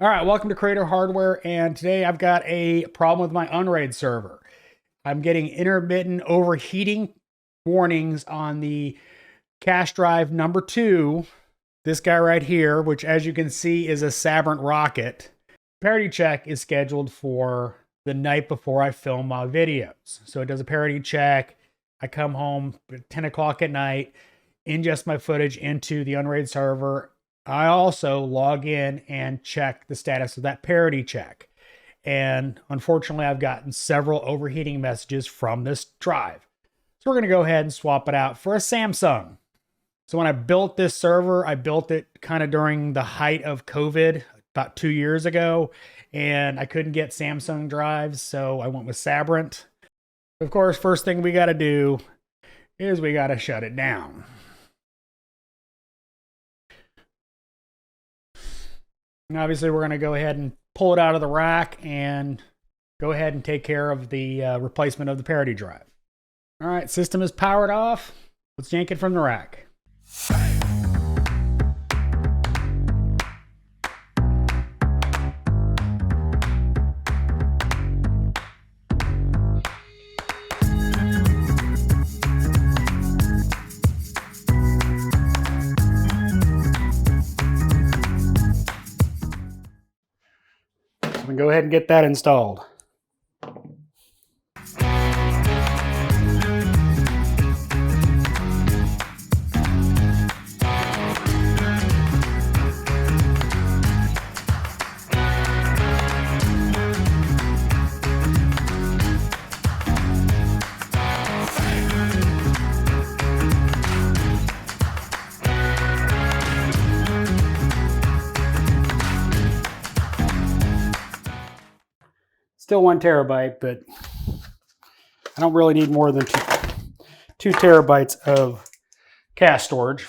All right, welcome to Creator Hardware, and today I've got a problem with my UnRaid server. I'm getting intermittent overheating warnings on the cache drive number 2, this guy right here, which as you can see is a Sabrent rocket. Parity check is scheduled for the night before I film my videos. So it does a parity check. I come home at 10 o'clock at night, ingest my footage into the UnRaid server. I also log in and check the status of that parity check. And unfortunately, I've gotten several overheating messages from this drive. So we're going to go ahead and swap it out for a Samsung. So when I built this server, I built it kind of during the height of COVID about 2 years ago, and I couldn't get Samsung drives, so I went with Sabrent. Of course, first thing we got to do is we got to shut it down. And obviously, we're going to go ahead and pull it out of the rack and go ahead and take care of the replacement of the parity drive. All right, system is powered off. Let's yank it from the rack. I'm going to go ahead and get that installed. Still 1 terabyte, but I don't really need more than 2 terabytes of cache storage.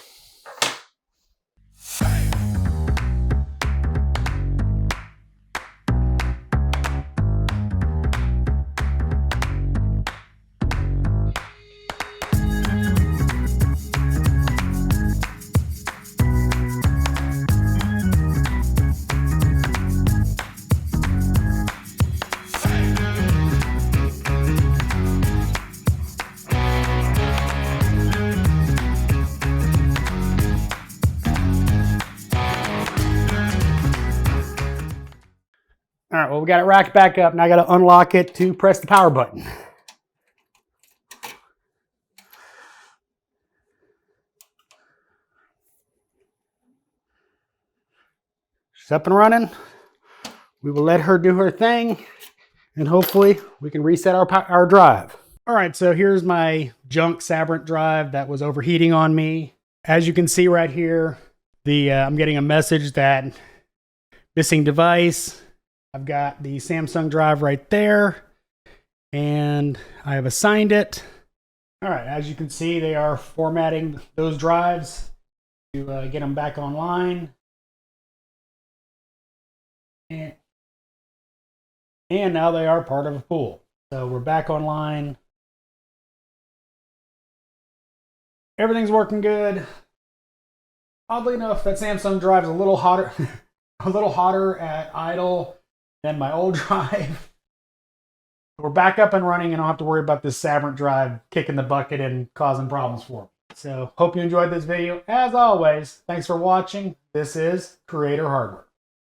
All right, well, we got it racked back up. Now I got to unlock it to press the power button. She's up and running. We will let her do her thing, and hopefully we can reset our drive. All right, so here's my junk Sabrent drive that was overheating on me. As you can see right here, I'm getting a message that missing device. I've got the Samsung drive right there, and I have assigned it. All right, as you can see, they are formatting those drives to get them back online. And now they are part of a pool. So we're back online. Everything's working good. Oddly enough, that Samsung drive is a little hotter, at idle than my old drive. We're back up and running, and I don't have to worry about this Sabrent drive kicking the bucket and causing problems for me. So hope you enjoyed this video. As always, thanks for watching. This is Creator Hardware.